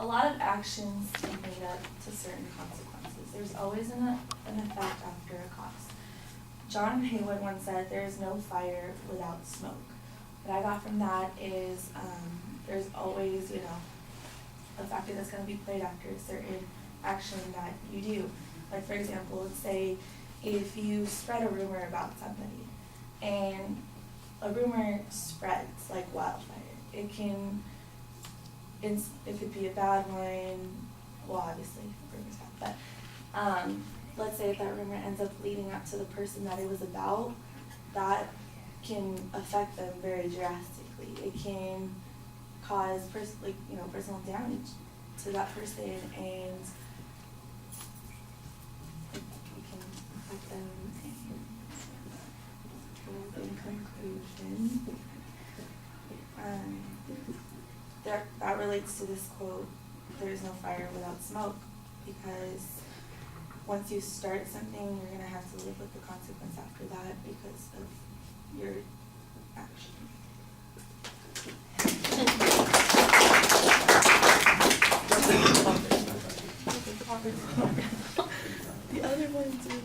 a lot of actions can lead up to certain consequences. There's always an effect after a cause. John Haywood once said, there is no fire without smoke. What I got from that is there's always, a factor that's going to be played after a certain action that you do. Like, for example, let's say if you spread a rumor about somebody, and a rumor spreads like wildfire. It could be a bad one. Well, obviously, rumors bad, but let's say if that rumor ends up leading up to the person that it was about, that can affect them very drastically. It can cause personal damage to that person, and it can affect them. In conclusion, that relates to this quote, there is no fire without smoke, because once you start something, you're going to have to live with the consequence after that because of your action. The other ones are like...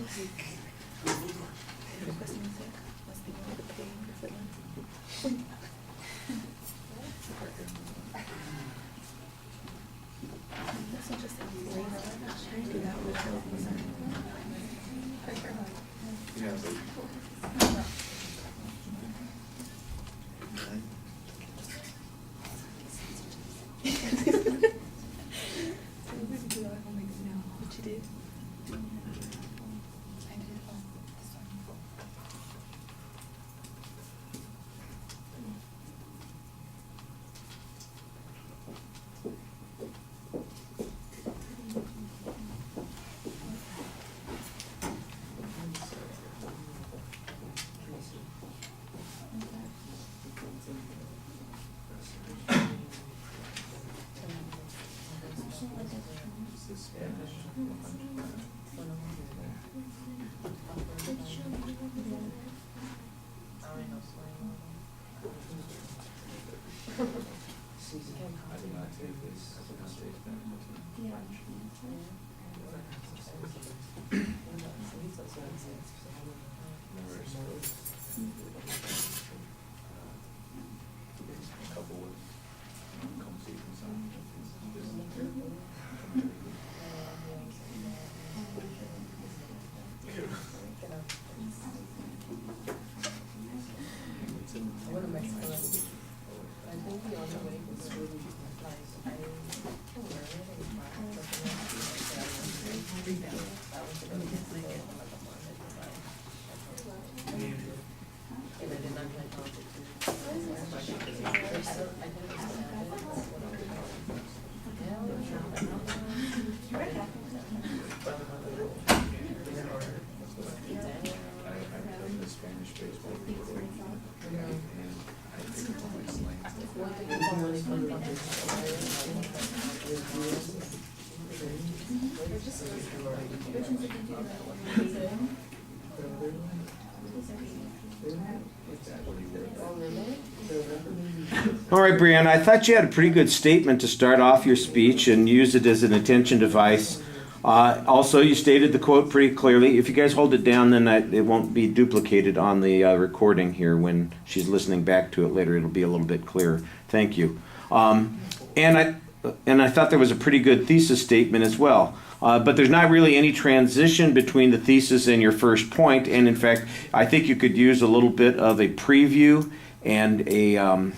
All right, Brianna, I thought you had a pretty good statement to start off your speech and use it as an attention device. Also, you stated the quote pretty clearly. If you guys hold it down, then it won't be duplicated on the recording here when she's listening back to it later. It'll be a little bit clearer. Thank you. And I thought there was a pretty good thesis statement as well. But there's not really any transition between the thesis and your first point. And in fact, I think you could use a little bit of a preview and a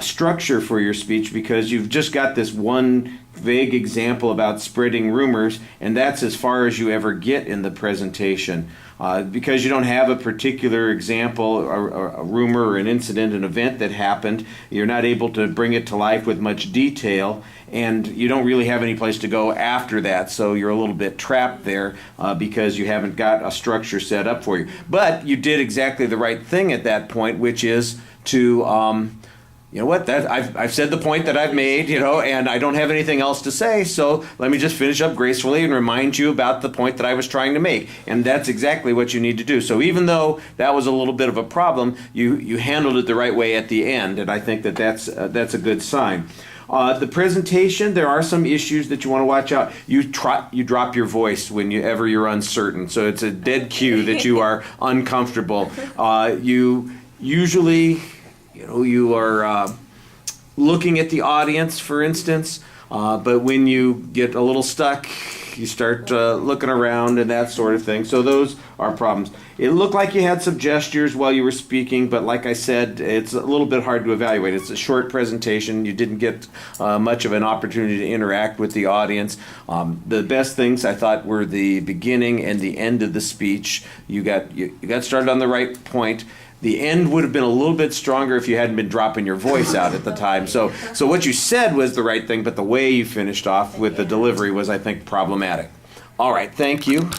structure for your speech, because you've just got this one vague example about spreading rumors, and that's as far as you ever get in the presentation. Because you don't have a particular example, a rumor or an incident, an event that happened, you're not able to bring it to life with much detail, and you don't really have any place to go after that, so you're a little bit trapped there because you haven't got a structure set up for you. But you did exactly the right thing at that point, which is to you know what, that I've said the point that I've made, and I don't have anything else to say, so let me just finish up gracefully and remind you about the point that I was trying to make. And that's exactly what you need to do. So even though that was a little bit of a problem, you handled it the right way at the end, and I think that's a good sign. The presentation, there are some issues that you want to watch out. You drop your voice whenever you're uncertain, so it's a dead cue that you are uncomfortable. You usually, you are looking at the audience, for instance, but when you get a little stuck, you start looking around and that sort of thing. So those are problems. It looked like you had some gestures while you were speaking, but like I said, it's a little bit hard to evaluate. It's a short presentation. You didn't get much of an opportunity to interact with the audience. The best things I thought were the beginning and the end of the speech. You got started on the right point. The end would have been a little bit stronger if you hadn't been dropping your voice out at the time. So what you said was the right thing, but the way you finished off with the delivery was, I think, problematic. All right, thank you.